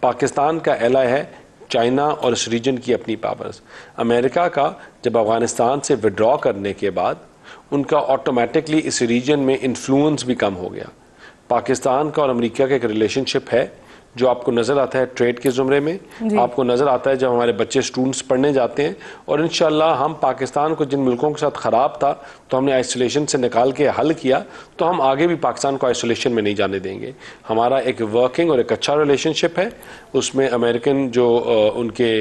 पाकिस्तान का एलाई है चाइना और इस रीजन की अपनी पावर्स। अमेरिका का जब अफ़गानिस्तान से विड्रॉ करने के बाद उनका ऑटोमेटिकली इस रीजन में इन्फ्लुएंस भी कम हो गया। पाकिस्तान का और अमेरिका का एक रिलेशनशिप है जो आपको नज़र आता है ट्रेड के ज़ुमरे में, आपको नज़र आता है जब हमारे बच्चे स्टूडेंट्स पढ़ने जाते हैं, और इंशाल्लाह हम पाकिस्तान को जिन मुल्कों के साथ ख़राब था तो हमने आइसोलेशन से निकाल के हल किया, तो हम आगे भी पाकिस्तान को आइसोलेशन में नहीं जाने देंगे। हमारा एक वर्किंग और एक अच्छा रिलेशनशिप है, उसमें अमेरिकन जो उनके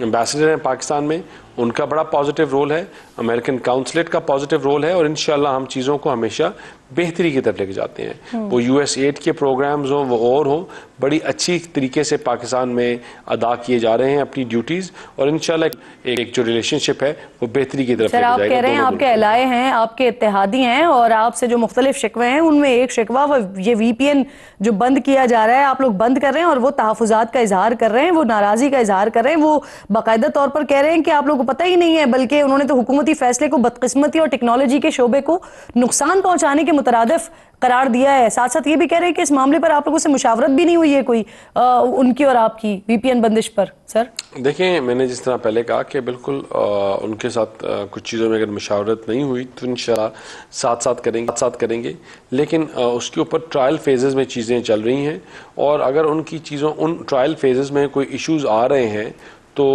एम्बेसडर हैं पाकिस्तान में, उनका बड़ा पॉजिटिव रोल है, अमेरिकन काउंसलेट का पॉजिटिव रोल है, और इंशाल्लाह हम चीज़ों को हमेशा बेहतरी की तरफ लेके जाते हैं। वो यूएस एड के प्रोग्राम्स हों, वो और हों, बड़ी अच्छी तरीके से पाकिस्तान में अदा किए जा रहे हैं अपनी ड्यूटीज़, और इंशाल्लाह एक जो रिलेशनशिप है वो बेहतरी की तरफ लेके जाएगा। आप कह रहे हैं आपके अलाए हैं, आपके इत्तेहादी हैं, और आपसे जो मुख्तलिफ शिकवे हैं उनमें एक शिकवा ये VPN जो बंद किया जा रहा है, आप लोग बंद कर रहे हैं और वो तहफ़्फ़ुज़ात का इजहार कर रहे हैं, वो नाराज़गी का इजहार कर रहे हैं, वो बाकायदा तौर पर कह रहे हैं कि आप लोगों को पता ही नहीं है, बल्कि उन्होंने तो हुकूमती फैसले को बदकिस्मती और टेक्नोलॉजी के शोबे को नुकसान पहुंचाने के मुतरादिफ करार दिया है। साथ साथ ये भी कह रहे हैं कि इस मामले पर आप लोगों से मुशावरत भी नहीं हुई है कोई उनकी और आपकी VPN बंदिश पर। सर देखिए, मैंने जिस तरह पहले कहा कि बिल्कुल उनके साथ कुछ चीज़ों में अगर मुशावरत नहीं हुई तो इंशाल्लाह साथ साथ करेंगे, लेकिन उसके ऊपर ट्रायल फेजेस में चीज़ें चल रही हैं, और अगर उन ट्रायल फेजेस में कोई इश्यूज़ आ रहे हैं तो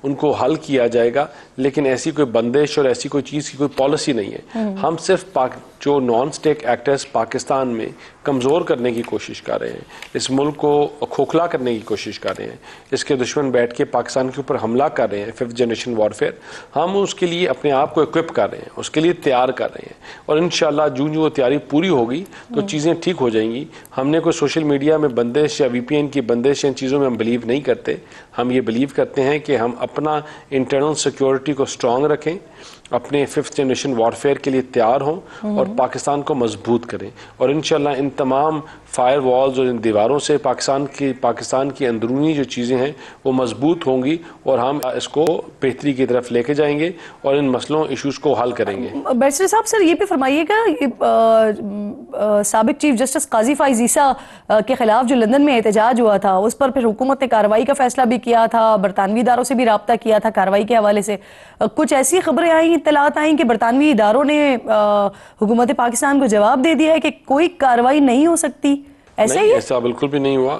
उनको हल किया जाएगा, लेकिन ऐसी कोई बंदिश और ऐसी कोई चीज़ की कोई पॉलिसी नहीं है। हम सिर्फ जो नॉन स्टेट एक्टर्स पाकिस्तान में कमज़ोर करने की कोशिश कर रहे हैं, इस मुल्क को खोखला करने की कोशिश कर रहे हैं, इसके दुश्मन बैठ के पाकिस्तान के ऊपर हमला कर रहे हैं, 5th जनरेशन वॉरफेयर, हम उसके लिए अपने आप को इक्विप कर रहे हैं, उसके लिए तैयार कर रहे हैं, और इंशाल्लाह जो वो तैयारी पूरी होगी तो चीज़ें ठीक हो जाएंगी। हमने कोई सोशल मीडिया में बंदिश या VPN की बंदिश, इन चीज़ों में हम बिलीव नहीं करते। हम ये बिलीव करते हैं कि हम अपना इंटरनल सिक्योरिटी को स्ट्रॉन्ग रखें, अपने 5th जनरेशन वॉरफेयर के लिए तैयार हों और पाकिस्तान को मजबूत करें, और इंशाल्लाह इन तमाम फायर वॉल्स और इन दीवारों से पाकिस्तान की अंदरूनी जो चीज़ें हैं वो मजबूत होंगी, और हम इसको बेहतरी की तरफ लेके जाएंगे और इन मसलों इश्यूज़ को हल करेंगे। बैरिस्टर साहब, सर ये भी फरमाइएगा, साबिक चीफ जस्टिस काजी फाइज ईसा के खिलाफ जो लंदन में एहतजाज हुआ था, उस पर फिर हुकूमत ने कार्रवाई का फैसला भी किया था, बरतानवी इदारों से भी रब्ता किया था कार्रवाई के हवाले से। कुछ ऐसी खबरें आई, इत्तलात आई कि बरतानवी इदारों ने हुकूमत पाकिस्तान को जवाब दे दिया है कि कोई कार्रवाई नहीं हो सकती, ऐसा ही? ऐसा बिल्कुल भी नहीं हुआ।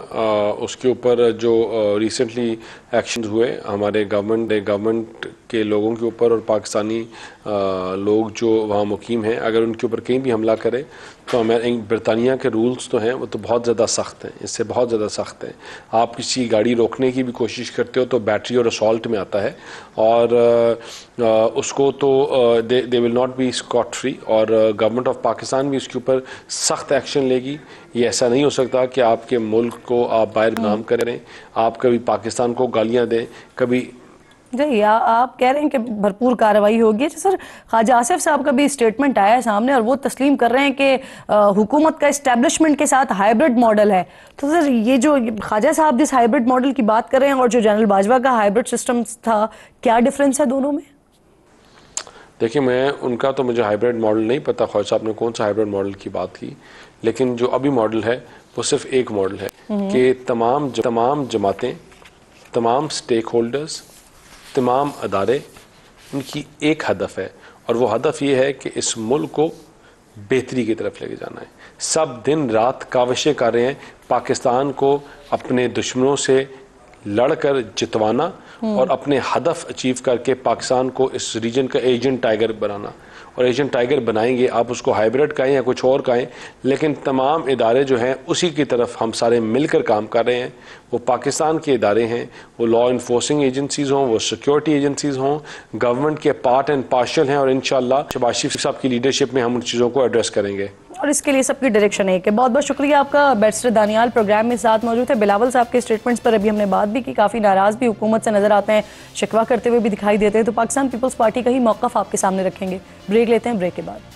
उसके ऊपर जो रिसेंटली एक्शन हुए हमारे गवर्नमेंट के लोगों के ऊपर, और पाकिस्तानी लोग जो वहाँ मुकीम हैं, अगर उनके ऊपर कहीं भी हमला करे तो बरतानिया के रूल्स तो हैं वो तो बहुत ज़्यादा सख्त हैं, इससे बहुत ज़्यादा सख्त हैं। आप किसी गाड़ी रोकने की भी कोशिश करते हो तो बैटरी और असॉल्ट में आता है, और उसको तो they will not be scot free, और गवर्नमेंट ऑफ पाकिस्तान भी उसके ऊपर सख्त एक्शन लेगी। ये ऐसा नहीं हो सकता कि आपके मुल्क को आप बाहर नाम करें, आप कभी पाकिस्तान को गालियाँ दें, कभी जी। आप कह रहे हैं कि भरपूर कार्रवाई होगी। सर, ख्वाजा आसिफ साहब का भी स्टेटमेंट आया है सामने, और वो तस्लीम कर रहे हैं कि हुकूमत का इस्टेब्लिशमेंट के साथ हाइब्रिड मॉडल है। तो सर, ये जो ख्वाजा साहब जिस हाइब्रिड मॉडल की बात कर रहे हैं और जो जनरल बाजवा का हाइब्रिड सिस्टम था, क्या डिफरेंस है दोनों में? देखिए, उनका तो मुझे हाइब्रिड मॉडल नहीं पता, ख्वाजा साहब ने कौन सा हाइब्रिड मॉडल की बात की, लेकिन जो अभी मॉडल है वो सिर्फ एक मॉडल है कि तमाम जमातें, तमाम स्टेक होल्डर्स, तमाम अदारे, उनकी एक हदफ है, और वो हदफ ये है कि इस मुल्क को बेहतरी की तरफ लेके जाना है। सब दिन रात काविशें कर रहे हैं पाकिस्तान को अपने दुश्मनों से लड़कर जितवाना और अपने हदफ अचीव करके पाकिस्तान को इस रीजन का एजेंट टाइगर बनाना। और एजेंट टाइगर बनाएंगे, आप उसको हाइब्रिड कहें या कुछ और कहें, लेकिन तमाम इदारे जो हैं उसी की तरफ हम सारे मिलकर काम कर रहे हैं। वो पाकिस्तान के इदारे हैं, वो लॉ इन्फोर्सिंग एजेंसीज़ हों, वो सिक्योरिटी एजेंसीज़ हों, गवर्नमेंट के पार्ट एंड पार्शल हैं, और इंशाअल्लाह शहबाज शरीफ साहब की लीडरशिप में हम उन चीज़ों को एड्रेस करेंगे और इसके लिए सबकी डायरेक्शन है कि बहुत बहुत शुक्रिया आपका। बैरिस्टर दानियाल प्रोग्राम में साथ मौजूद है। बिलावल साहब के स्टेटमेंट्स पर अभी हमने बात भी की, काफ़ी नाराज़ भी हुकूमत से नज़र आते हैं, शिकवा करते हुए भी दिखाई देते हैं। तो पाकिस्तान पीपल्स पार्टी का ही मौक़िफ़ आपके सामने रखेंगे। ब्रेक लेते हैं, ब्रेक के बाद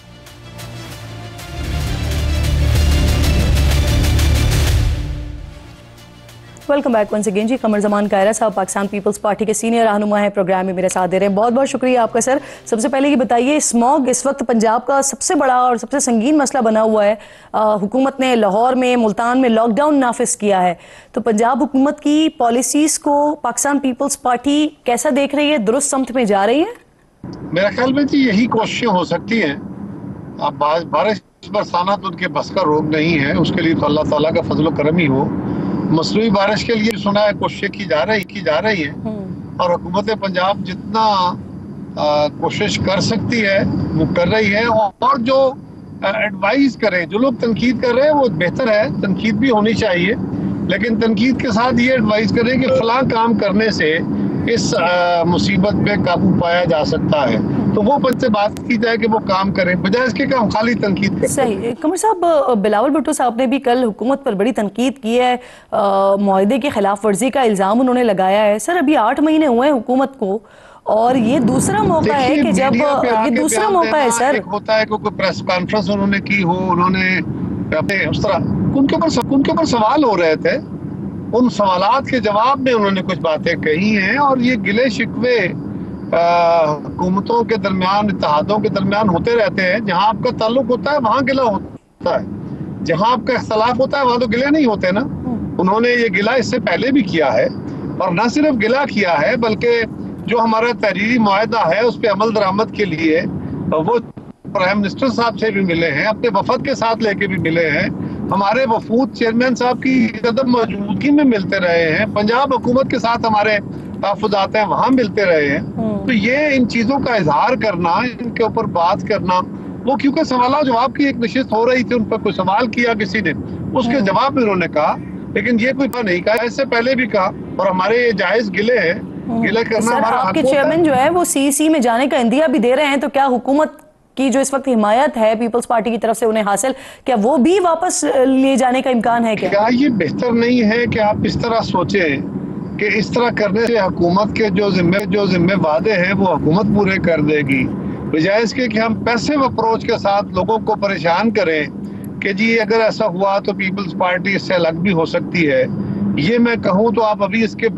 वेलकम बैक वंस अगेन जी। कमर जमान कायरा साहब पाकिस्तान पीपल्स पार्टी के सीनियर रहनुमा हैं, प्रोग्राम में मेरे साथ दे रहे हैं। बहुत बहुत शुक्रिया आपका सर। सबसे पहले ये बताइए, स्मॉग इस वक्त पंजाब का सबसे बड़ा और सबसे संगीन मसला बना हुआ है। हुकूमत ने लाहौर में, मुल्तान में लॉकडाउन नाफिज किया है, तो पंजाब हुकूमत की पॉलिसीज़ को पाकिस्तान पीपल्स पार्टी कैसा देख रही है? दुरुस्त समत में जा रही है? मेरा ख्याल में जी यही कोशिशें हो सकती हैं। अब बारिश बरसाना तो उनके बस का रोग नहीं है, उसके लिए तो अल्लाह ताला का फजल करम ही हो। मसनूई बारिश के लिए सुना है कोशिशें की जा रही है, और हुकूमत पंजाब जितना कोशिश कर सकती है वो कर रही है। और जो एडवाइस करे, जो लोग तनकीद कर रहे हैं वो बेहतर है, तनकीद भी होनी चाहिए, लेकिन तनकीद के साथ ये एडवाइस करें कि फलां काम करने से इस मुसीबत पे काबू पाया जा सकता है, तो वो से बात की जाए कि वो काम करें, बजाय इसके कि हम खाली तनकीद करें। सही। कमर साहब, बिलावल भुट्टो साहब ने भी कल हुकूमत पर बड़ी तनकीद की है, मुआहदे की खिलाफ वर्जी का इल्ज़ाम उन्होंने लगाया है। सर, अभी 8 महीने हुए हैं हुकूमत को, और ये दूसरा मौका है कि जब ये दूसरा मौका है सर, होता है कोई प्रेस कॉन्फ्रेंस उन्होंने की हो, उन्होंने उस तरह उनके ऊपर सवाल हो रहे थे, उन सवालात के जवाब में उन्होंने कुछ बातें कही हैं, और ये गिले शिकवे हुकूमतों के दरमियान, इत्तेहादों के दरमियान होते रहते हैं। जहां आपका ताल्लुक होता है वहां गिला होता है, जहां आपका इख्तलाफ होता है वहां तो गिले नहीं होते ना। उन्होंने ये गिला इससे पहले भी किया है, और न सिर्फ गिला किया है बल्कि जो हमारा तहरीरी मुआहदा है उस पर अमल दरामद के लिए वो प्राइम मिनिस्टर साहब से भी मिले हैं, अपने वफद के साथ लेके भी मिले हैं, हमारे वफूद चेयरमैन साहब की कदम मौजूदगी में मिलते रहे हैं, पंजाब हुकूमत के साथ हमारे तहफ़्फ़ुज़ात हैं वहाँ मिलते रहे हैं। तो ये इन चीज़ों का इजहार करना, इनके ऊपर बात करना, वो क्योंकि सवाल जवाब की एक नशिस्त हो रही थी, उन पर कोई सवाल किया किसी ने, उसके जवाब में उन्होंने कहा, लेकिन ये कोई नहीं कहा, इससे पहले भी कहा, और हमारे ये जायज़ गिले हैं, गिले करना हमारा हक आपके चेयरमैन जो है वो सीईसी में जाने का इंदिया भी दे रहे हैं, तो क्या हुकूमत की जो इस वक्त हिमायत है पीपल्स पार्टी की तरफ से उन्हें हासिल, क्या वो भी वापस ले जाने का इम्कान है? क्या ये बेहतर नहीं है कि आप इस तरह सोचें कि इस तरह करने से हुकूमत के जो जिम्मे वादे हैं वो हुकूमत पूरे कर देगी, बजाय इसके कि हम पैसिव अप्रोच के साथ लोगों को परेशान करें कि जी अगर ऐसा हुआ तो पीपल्स पार्टी इससे अलग भी हो सकती है। ये मैं कहूँ तो आप अभी इसके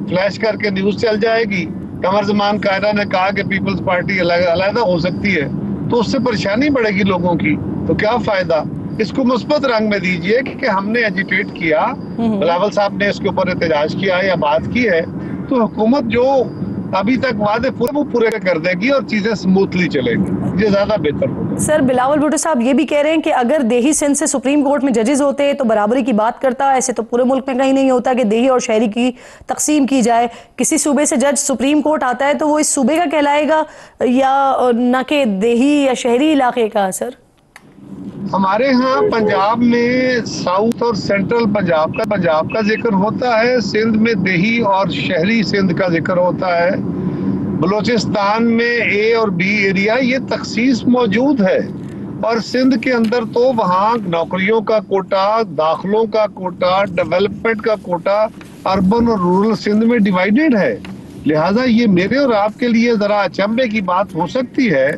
फ्लैश करके न्यूज़ चल जाएगी, कमर जमान कायरा ने कहा कि पीपल्स पार्टी अलग हो सकती है, तो उससे परेशानी बढ़ेगी लोगों की, तो क्या फायदा। इसको मुस्बत रंग में दीजिए कि हमने एजिटेट किया, बिलावल साहब ने इसके ऊपर एहतजाज किया या बात की है, तो हुकूमत जो अभी तक वादे वो पूरे कर देगी और चीजें स्मूथली चलेगी, ये ज्यादा बेहतर होगा। सर, बिलावल भुट्टो साहब ये भी कह रहे हैं कि अगर देही सिंध से सुप्रीम कोर्ट में जजेस होते तो बराबरी की बात करता, ऐसे तो पूरे मुल्क में कहीं नहीं होता कि देही और शहरी की तकसीम की जाए। किसी सूबे से जज सुप्रीम कोर्ट आता है तो वो इस सूबे का कहलाएगा या ना कि देही या शहरी इलाके का? सर, हमारे यहाँ पंजाब में साउथ और सेंट्रल पंजाब का जिक्र होता है, सिंध में देही और शहरी सिंध का जिक्र होता है, बलूचिस्तान में ए और बी एरिया ये तखसीस मौजूद है, और सिंध के अंदर तो वहाँ नौकरियों का कोटा, दाखिलों का कोटा, डेवलपमेंट का कोटा अर्बन और रूरल सिंध में डिवाइडेड है। लिहाजा ये मेरे और आपके लिए जरा अचंभे की बात हो सकती है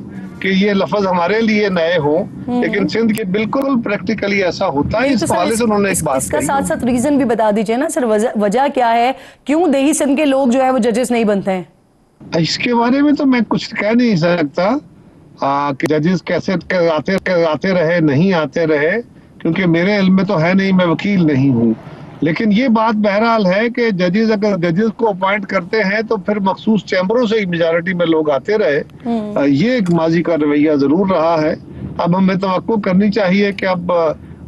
कि ये लफ्ज हमारे लिए नए हो, लेकिन सिंध के बिल्कुल प्रैक्टिकली ऐसा होता है। इस हवाले से उन्होंने एक बात इसका साथ साथ रीजन भी बता दीजिए ना सर, वजह क्या है, क्यों देही सिंध के लोग जो है वो जजेस नहीं बनते हैं? इसके बारे में तो मैं कुछ कह नहीं सकता कि जजेस कैसे आते रहे नहीं आते रहे, क्योंकि मेरे इल्म में तो है नहीं, मैं वकील नहीं हूँ, लेकिन ये बात बहरहाल है कि जजेस अगर जजेस को अपॉइंट करते हैं तो फिर मखसूस चैम्बरों से ही मेजॉरिटी में लोग आते रहे। ये एक माजी का रवैया जरूर रहा है। अब हमें तवक्को करनी चाहिए कि अब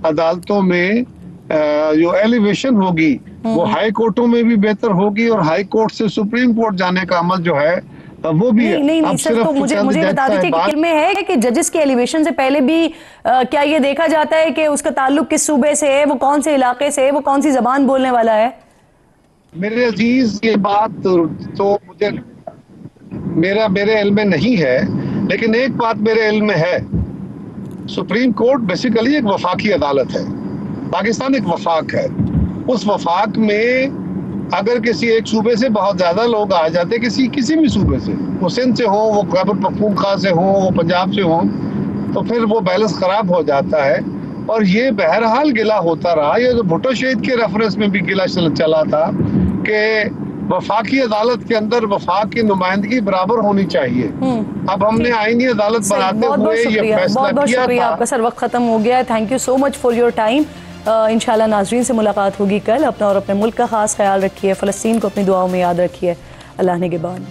अदालतों में जो एलिवेशन होगी वो हाई कोर्टों में भी बेहतर होगी और हाई कोर्ट से सुप्रीम कोर्ट जाने का अमल जो है वो भी नहीं सर, तो मुझे बता दीजिए कि फिल्म में है कि जजेस के एलिवेशन से पहले भी क्या ये देखा जाता है कि उसका ताल्लुक किस सूबे से है, वो कौन से इलाके से है, वो कौन सी जबान बोलने वाला है? मेरे अजीज, ये बात तो मुझे मेरे इल्म में नहीं है, लेकिन एक बात मेरे इल्म में है। सुप्रीम कोर्ट बेसिकली एक वफाकी अदालत है। पाकिस्तान एक वफाक है। उस वफाक में अगर किसी एक सूबे से बहुत ज्यादा लोग आ जाते, किसी भी सूबे से, वो सिंध से हो, वो खैबर पख्तूनख्वा से हो, वो पंजाब से हो, तो फिर वो बैलेंस खराब हो जाता है। और ये बहरहाल गिला होता रहा। ये जो भुट्टो शहीद के रेफरेंस में भी गिला चला था कि वफाकी अदालत के अंदर वफाक की नुमाइंदगी बराबर होनी चाहिए। अब हमने आईनी अदालत बनाते हुए ये फैसला किया था। आपका सर वक्त खत्म हो गया है। Thank you so much for your time. इंशाल्लाह नाजरीन से मुलाकात होगी कल। अपना और अपने मुल्क का खास ख्याल रखिए। फ़लस्तीन को अपनी दुआओं में याद रखिए। अल्लाह निगहबान।